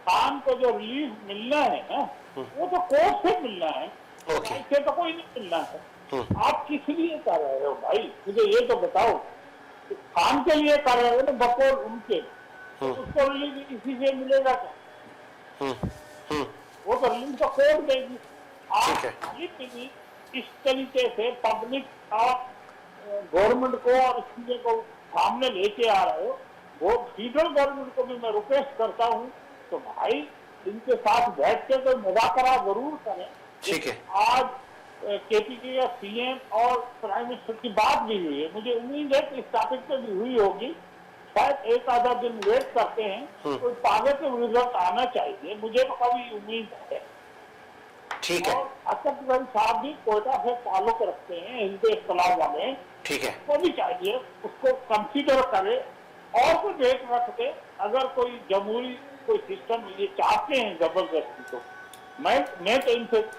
खान को जो रिलीफ मिलना है ना, वो तो कोर्ट से मिलना है, इससे तो कोई नहीं मिलना है। आप किस लिए कर रहे हो भाई, मुझे ये तो बताओ। खान के लिए कर रहे हो ना, बकौल उनके, तो उसको रिलीफ इसी से मिलेगा क्या? वो तो रिलीफ तो कोर्ट देगी। आप इस तरीके से पब्लिक और गवर्नमेंट को और इस चीजें को सामने लेके आ रहे हो। वो फेडरल गवर्नमेंट को भी मैं रिक्वेस्ट करता हूँ, तो भाई इनके साथ बैठ के तो मुज़ाकरा जरूर करें। ठीक है। आज केपीके का सीएम और प्राइम मिनिस्टर की बात भी हुई है, मुझे उम्मीद है कि इस टॉपिक पे भी हुई होगी। शायद एक आधा दिन वेट करते हैं, कोई पॉजिटिव रिजल्ट आना चाहिए, मुझे तो कभी उम्मीद है। ठीक है। और असदगंज साहब भी कोयटा से ताल्लुक रखते हैं, हिंदू इख्तलाफ वाले। ठीक है। वो भी चाहिए उसको कंसीडर करे और कोई डेट रख दे। अगर कोई जमहूरी कोई सिस्टम ये चाहते हैं जबरदस्ती, तो मैं तो इनसे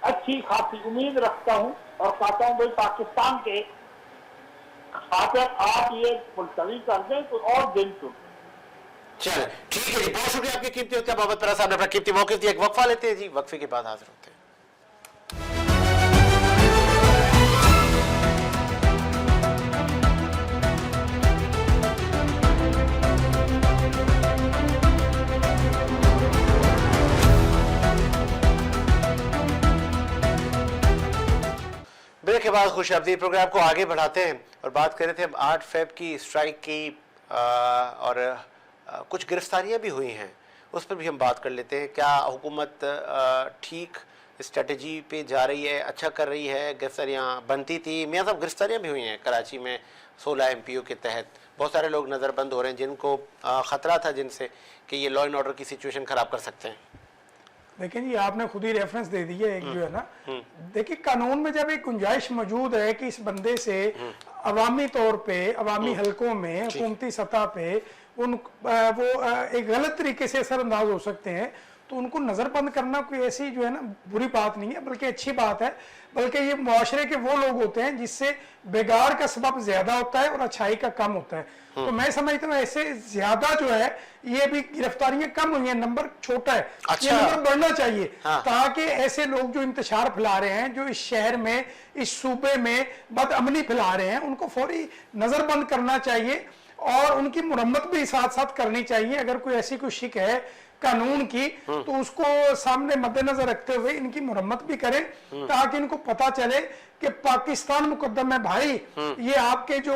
अच्छी खासी उम्मीद रखता हूँ और कहता हूँ भाई पाकिस्तान के खातिर आप ये मुलतवी कर दें तो और दिन चुन। चल ठीक है जी, बहुत शुक्रिया आपके कीमती वक्त का। मोहम्मद परा साहब ने अपना कीमती मौके दिया। एक वक्फा लेते हैं जी, वक्फे के बाद हाजिर होते हैं। ब्रेक के बाद खुशआमदीद प्रोग्राम को आगे बढ़ाते हैं और बात कर रहे थे हम 8 फेब की स्ट्राइक की और कुछ गिरफ्तारियां भी हुई हैं, उस पर भी हम बात कर लेते हैं। क्या हुकूमत ठीक स्ट्रेटजी पे जा रही है, अच्छा कर रही है? गिरफ्तारियां बनती थी, मियां साहब गिरफ्तारियां भी हुई हैं कराची में 16 MPO के तहत। बहुत सारे लोग नज़रबंद हो रहे हैं जिनको ख़तरा था जिनसे कि ये लॉ एंड ऑर्डर की सिचुएशन ख़राब कर सकते हैं। लेकिन ये आपने खुद ही रेफरेंस दे दी है एक जो है ना, देखिए कानून में जब एक गुंजाइश मौजूद है कि इस बंदे से अवामी तौर पे, अवामी हलकों में, हुकूमती सतह पे वो एक गलत तरीके से असरअंदाज हो सकते हैं, तो उनको नज़रबंद करना कोई ऐसी जो है ना बुरी बात नहीं है, बल्कि अच्छी बात है। बल्कि ये मुआशरे के वो लोग होते हैं जिससे बेगार का सबब ज्यादा होता है और अच्छाई का कम होता है। तो मैं समझता हूँ ऐसे ज्यादा जो है ये भी गिरफ्तारियां कम हुई हैं, नंबर छोटा है। अच्छा। ये नंबर बढ़ना चाहिए। हाँ। ताकि ऐसे लोग जो इंतशार फैला रहे हैं, जो इस शहर में, इस सूबे में बदअमनी फैला रहे हैं, उनको फौरी नजरबंद करना चाहिए और उनकी मुरम्मत भी साथ साथ करनी चाहिए। अगर कोई ऐसी कोई शिक है कानून की तो उसको सामने मद्देनजर रखते हुए इनकी मुरम्मत भी करें, ताकि इनको पता चले कि पाकिस्तान मुकद्दम है भाई। ये आपके जो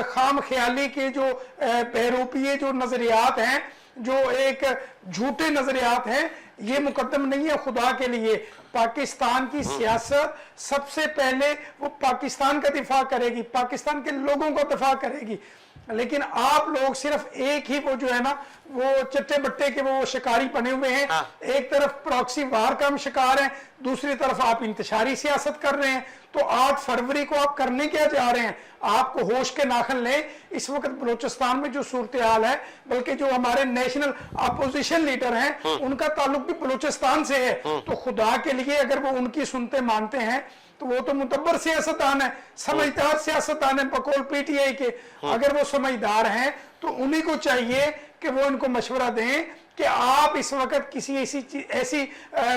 खाम ख्याली के जो बहरूपीय जो नजरियात हैं, जो एक झूठे नजरियात हैं, ये मुकद्दम नहीं है खुदा के लिए। पाकिस्तान की सियासत सबसे पहले वो पाकिस्तान का दिफा करेगी, पाकिस्तान के लोगों का दिफा करेगी। लेकिन आप लोग सिर्फ एक ही वो जो है ना वो चट्टे बट्टे के वो शिकारी बने हुए हैं। हाँ। एक तरफ प्रॉक्सी वार का हम शिकार हैं, दूसरी तरफ आप इंतशारी सियासत कर रहे हैं। तो 8 फरवरी को आप करने क्या जा रहे हैं? आपको होश के नाखन लें। इस वक्त बलूचिस्तान में जो सूरत हाल है, बल्कि जो हमारे नेशनल अपोजिशन लीडर हैं उनका ताल्लुक भी बलूचिस्तान से है। तो खुदा के लिए अगर वो उनकी सुनते मानते हैं तो वो तो मुतब्बर सियासतदान है, समझदार सियासतदान है बकौल PTI के। अगर वो समझदार हैं तो उन्हीं को चाहिए कि वो इनको मशवरा दें कि आप इस वक्त किसी ऐसी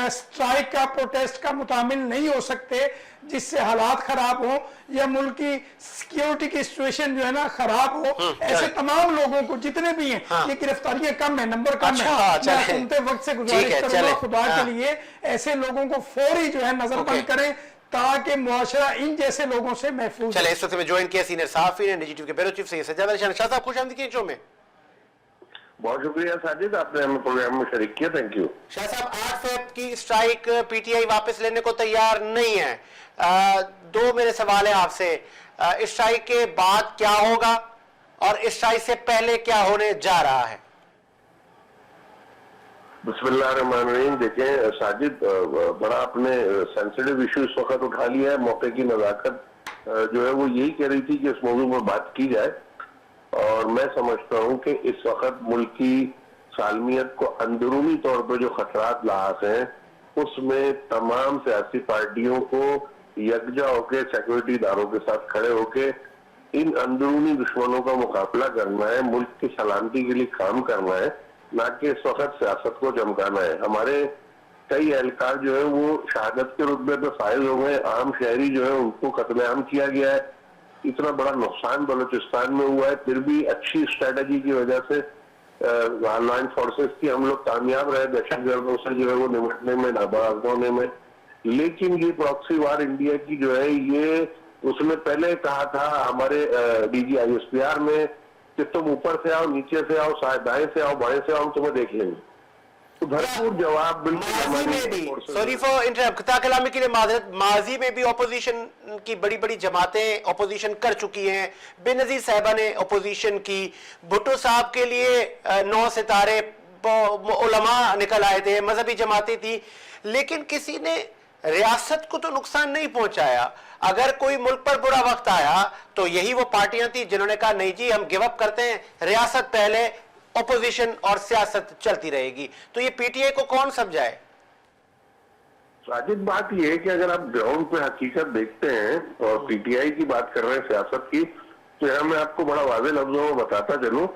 स्ट्राइक का, प्रोटेस्ट का मुतामिल नहीं हो सकते जिससे हालात खराब हो या मुल्क की सिक्योरिटी की सिचुएशन जो है ना खराब हो। ऐसे तमाम लोगों को जितने भी हैं, ये गिरफ्तारियां कम है, नंबर कम है। मैं सुनते वक्त से गुजारिश करूंगा खुदा के लिए ऐसे लोगों को फौरी जो है नजरबंद करें, ताकि मुआशरा इन जैसे लोगों से महफूज। चले इस वक्त में ज्वाइन किया सीनियर सहाफी ने निजी टीवी के ब्यूरो चीफ से सज्जाद अली शाह साहब, खुश आमदीद शो में। बहुत शुक्रिया साजिद, आपने हमें प्रोग्राम में शरीक किया, थैंक यू। शाह साहब, 8 फेब की स्ट्राइक पीटीआई वापस लेने को तैयार नहीं है। दो मेरे सवाल है आपसे, इस स्ट्राइक के बाद क्या होगा और इस स्ट्राइक से पहले क्या होने जा रहा है? बिस्मिल्लाहिर्रहमानिर्रहीम। देखें साजिद, बड़ा आपने सेंसिटिव इशू इस वक्त उठा लिया है। मौके की नजाकत जो है वो यही कह रही थी कि इस मौजूद पर बात की जाए, और मैं समझता हूं कि इस वक्त मुल्क की सालमियत को अंदरूनी तौर पर जो खतरात लाक हैं, उसमें तमाम सियासी पार्टियों को यकजा होकर सिक्योरिटी इदारों के साथ खड़े होकर इन अंदरूनी दुश्मनों का मुकाबला करना है, मुल्क की सलामती के लिए काम करना है, ना कि इस वक्त सियासत को चमकाना है। हमारे कई एहलकार जो है वो शहादत के रुतबे पे फाइज हो गए, आम शहरी जो है उनको कत्लेआम किया गया है। इतना बड़ा नुकसान बलूचिस्तान में हुआ है, फिर भी अच्छी स्ट्रेटजी की वजह से लॉ फोर्सेस की हम लोग कामयाब रहे दहशतगर्दों से जो है वो निपटने में, नाबाद होने में। लेकिन ये प्रॉक्सी वार इंडिया की जो है, ये उसने पहले कहा था हमारे डीजी ISPR में कि तुम ऊपर से आओ, नीचे से आओ, दाएं से आओ, बाएं से आओ, तुम्हें देख लेंगे। तो भरपूर जवाब बिल्कुल। सॉरी फॉर इंटरप्ट, खता कलामी के लिए माजरत। माजी में भी ओपोजिशन की बड़ी बड़ी जमातें ओपोजिशन कर चुकी हैं। बेनजीर साहिबा ने ओपोजिशन की, भुट्टो साहब के लिए 9 सितारे उलमा निकल आए थे, मजहबी जमातें थी, लेकिन किसी ने रियासत को तो नुकसान नहीं पहुंचाया। अगर कोई मुल्क पर बुरा वक्त आया तो यही वो पार्टियां थी जिन्होंने कहा नहीं जी हम गिव अप करते हैं, रियासत पहले, ओपोजिशन और सियासत चलती रहेगी। तो ये पीटीआई को कौन समझाए? साजिद, बात यह है कि अगर आप ग्राउंड पे हकीकत देखते हैं और पीटीआई की बात कर रहे हैं सियासत की, तो यहाँ मैं आपको बड़ा वाज़ेह लफ्जों में बताता चलूं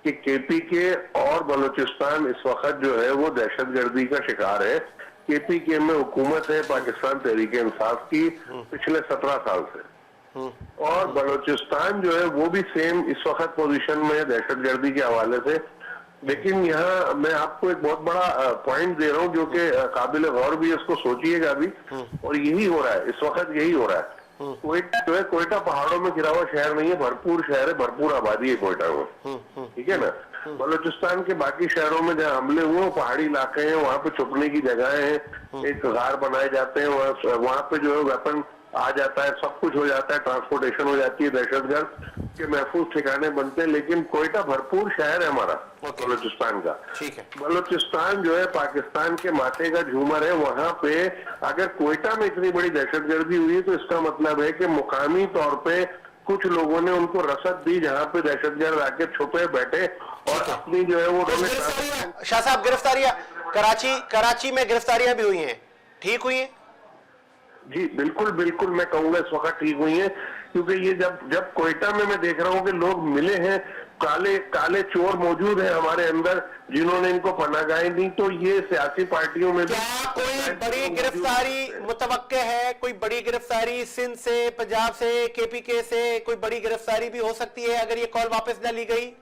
कि KPK और बलूचिस्तान इस वक्त जो है वो दहशतगर्दी का शिकार है। KPK में हुकूमत है पाकिस्तान तहरीक इंसाफ की पिछले 17 साल से, और बलूचिस्तान जो है वो भी सेम इस वक्त पोजीशन में है दहशतगर्दी के हवाले से। लेकिन यहाँ मैं आपको एक बहुत बड़ा पॉइंट दे रहा हूँ जो कि काबिल गौर भी, इसको सोचिएगा भी, और यही हो रहा है इस वक्त, यही हो रहा है। कोयटा जो है, कोयटा पहाड़ों में गिरा हुआ शहर नहीं है, भरपूर शहर है, भरपूर आबादी है कोयटा में, ठीक है ना। बलूचिस्तान के बाकी शहरों में जहाँ हमले हुए पहाड़ी इलाके हैं, वहाँ पे छुपने की जगह है, एक गार बनाए जाते हैं, वहाँ पे जो है वेपन आ जाता है, सब कुछ हो जाता है, ट्रांसपोर्टेशन हो जाती है, दहशतगर्द के महफूज ठिकाने बनते हैं। लेकिन कोयटा भरपूर शहर है हमारा बलूचिस्तान का। ठीक है, बलूचिस्तान जो है पाकिस्तान के माथे का झूमर है। वहां पे अगर कोयटा में इतनी बड़ी दहशतगर्दी हुई है तो इसका मतलब है कि मुकामी तौर पे कुछ लोगों ने उनको रसद दी जहां पे दहशतगर्द आके छुपे बैठे और अपनी जो है वो शाह साहब गिरफ्तारियां कराची में गिरफ्तारियां भी हुई हैं, ठीक हुई हैं? जी बिल्कुल बिल्कुल, मैं कहूंगा इस वक्त ठीक हुई है, क्योंकि ये जब कोयटा में मैं देख रहा हूँ कि लोग मिले हैं, काले चोर मौजूद हैं हमारे अंदर जिन्होंने इनको पनाहगाहें दी, तो ये सियासी पार्टियों में क्या कोई बड़ी गिरफ्तारी मुतवक्के है? कोई बड़ी गिरफ्तारी सिंध से, पंजाब से, KPK से कोई बड़ी गिरफ्तारी भी हो सकती है अगर ये कॉल वापस न ली गई?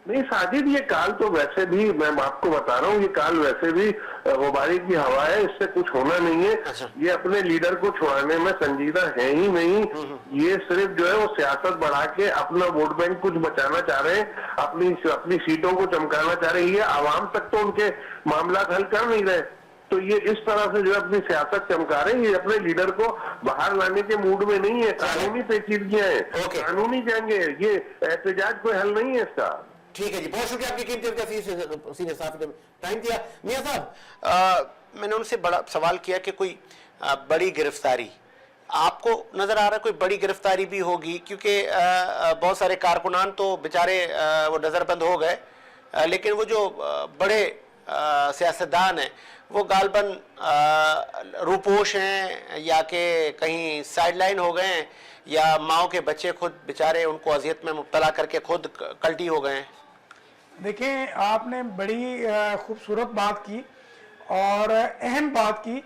नहीं साजिद, ये काल तो वैसे भी, मैं आपको बता रहा हूँ, ये काल वैसे भी गुबारी की हवा है, इससे कुछ होना नहीं है। अच्छा। ये अपने लीडर को छुड़ाने में संजीदा है ही नहीं। ये सिर्फ जो है वो सियासत बढ़ा के अपना वोट बैंक कुछ बचाना चाह रहे हैं, अपनी सीटों को चमकाना चाह रहे हैं। ये आवाम तक तो उनके मामला हल कर नहीं रहे, तो ये इस तरह से जो है अपनी सियासत चमका रहे हैं। ये अपने लीडर को बाहर लाने के मूड में नहीं है। कानूनी पेचीदगियां हैं, कानूनी जंगे, ये एहतजाज कोई हल नहीं है इसका। ठीक है जी, बहुत शुक्रिया आपकी कीमती सीनियर साहब ने टाइम दिया। मियां साहब, मैंने उनसे बड़ा सवाल किया कि कोई बड़ी गिरफ्तारी आपको नजर आ रहा है? कोई बड़ी गिरफ्तारी भी होगी? क्योंकि बहुत सारे कारकुनान तो बेचारे वो नजरबंद हो गए, लेकिन वो जो बड़े सियासतदान हैं वो गालबन रूपोश हैं या कि कहीं साइडलाइन हो गए हैं, या माओ के बच्चे खुद बेचारे उनको अजियत में मुब्तला करके खुद कल्टी हो गए हैं। देखें, आपने बड़ी खूबसूरत बात की और अहम बात की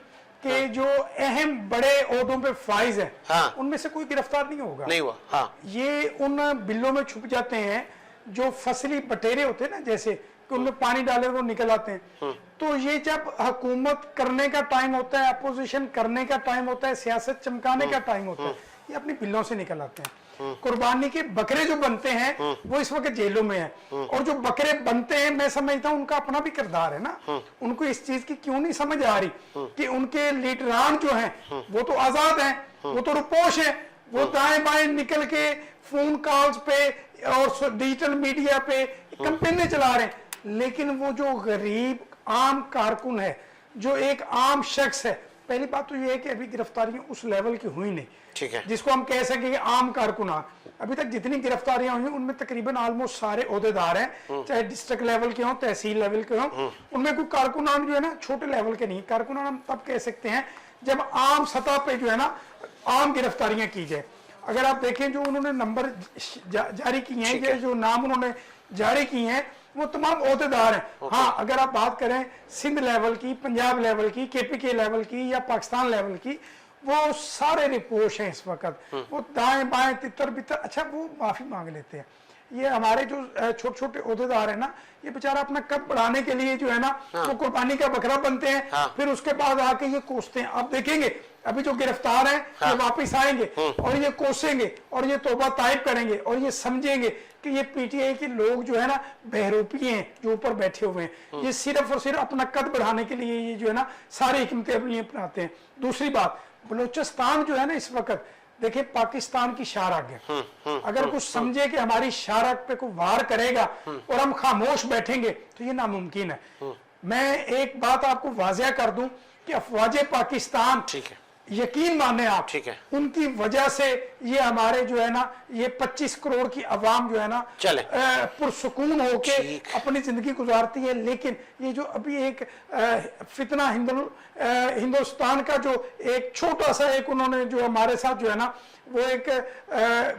कि जो अहम बड़े ओहदों पे फाइज है, उनमें से कोई गिरफ्तार नहीं होगा, नहीं हुआ। ये उन बिलों में छुप जाते हैं जो फसली बटेरे होते हैं ना, जैसे कि उनमें पानी डाले वो निकल आते हैं। तो ये जब हुकूमत करने का टाइम होता है, अपोजिशन करने का टाइम होता है, सियासत चमकाने का टाइम होता है, ये अपनी बिल्लों से निकल आते हैं। कुर्बानी के बकरे जो बनते हैं वो इस वक्त जेलों में हैं, और जो बकरे बनते हैं मैं समझता हूँ उनका अपना भी किरदार है ना, उनको इस चीज की क्यों नहीं समझ आ रही कि उनके लीडरान जो हैं वो तो आजाद हैं, वो तो रुपोश हैं, वो दाएं बाएं निकल के फोन कॉल्स पे और डिजिटल मीडिया पे कैंपेनें चला रहे हैं, लेकिन वो जो गरीब आम कारकुन है, जो एक आम शख्स है, पहली बात तो ये है कि अभी गिरफ्तारियां उस लेवल की हुई नहीं, ठीक है, जिसको हम कह सकें कि आम कारकुनान। अभी तक जितनी गिरफ्तारियां हुई हैं उनमें तकरीबन ऑलमोस्ट सारे ओहदेदार हैं, चाहे डिस्ट्रिक्ट लेवल के हों, तहसील लेवल के हों, उनमें कोई कारकुनान जो है ना छोटे लेवल के नहीं। कारकुनान हम तब कह सकते हैं जब आम सतह पे जो है ना आम गिरफ्तारियां की जाए। अगर आप देखें जो उन्होंने नंबर जारी किए हैं, ये जो नाम उन्होंने जारी किए हैं वो तमाम ओहदेदार हैं। हाँ, अगर आप बात करें सिंध लेवल की, पंजाब लेवल की, केपीके लेवल की या पाकिस्तान लेवल की, वो सारे रिपोर्ट हैं इस वक्त, वो दाएं बाएं तितर बितर, अच्छा वो माफी मांग लेते हैं। ये हमारे जो छोटे छोटे ओहदेदार है ना, ये बेचारा अपना कद बढ़ाने के लिए जो है ना वो कुर्बानी का बकरा बनते हैं, फिर उसके बाद आके ये कोसते हैं। आप देखेंगे अभी जो गिरफ्तार हैं ये वापिस आएंगे और ये कोसेंगे और ये तौबा ताइब करेंगे और ये समझेंगे कि ये पीटीआई के लोग जो है ना बहरूपी हैं जो ऊपर बैठे हुए हैं, ये सिर्फ और सिर्फ अपना कद बढ़ाने के लिए ये जो है ना सारी हिकमतें अपनी अपनाते हैं। दूसरी बात, बलूचिस्तान जो है ना इस वक्त देखिए पाकिस्तान की शाहराग है, अगर कुछ समझे कि हमारी शाहराग पे कोई वार करेगा और हम खामोश बैठेंगे तो ये नामुमकिन है। मैं एक बात आपको वाज़ेह कर दूं कि अफवाजे पाकिस्तान, ठीक है, यकीन माने आप, ठीक है, उनकी वजह से ये हमारे जो है ना ये 25 करोड़ की आवाम जो है ना चले पुरसुकून होके अपनी जिंदगी गुजारती है। लेकिन ये जो अभी एक फितना हिंदुस्तान का जो एक छोटा सा एक उन्होंने जो हमारे साथ जो है ना वो एक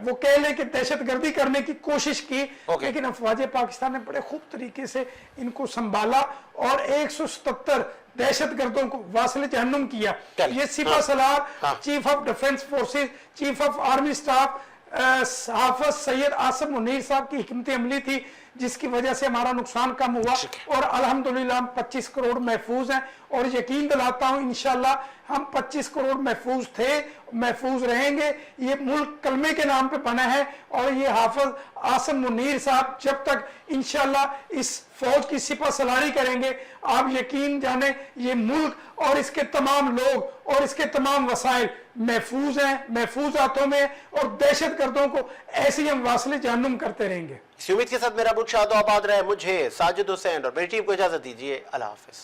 वो कह ले कि दहशतगर्दी करने की कोशिश की, लेकिन अफवाज पाकिस्तान ने बड़े खूब तरीके से इनको संभाला और 177 दहशतगर्दों को वासिल जहन्नुम किया। ये सिपा सलार, chief of defence forces, chief of army staff Hafiz Syed Asim Munir साहब की हिकमत अमली थी, जिसकी वजह से हमारा नुकसान कम हुआ और अल्हम्दुलिल्लाह हम 25 करोड़ महफूज हैं। और यकीन दिलाता हूं इंशाल्लाह हम 25 करोड़ महफूज थे, महफूज रहेंगे। ये मुल्क कलमे के नाम पे बना है और ये हाफिज आसिम मुनीर साहब जब तक इंशाल्लाह इस फौज की सिपा सलारी करेंगे, आप यकीन जाने ये मुल्क और इसके तमाम लोग और इसके तमाम वसाइल महफूज हैं, महफूज हाथों में, और दहशतगर्दों को ऐसे ही हम वासिल जहन्नुम करते रहेंगे। इस उम्मीद के साथ मेरा बुत शाद आबाद रहे। मुझे साजिद हुसैन और मेरी टीम को इजाजत दीजिए। अल्लाह हाफिज।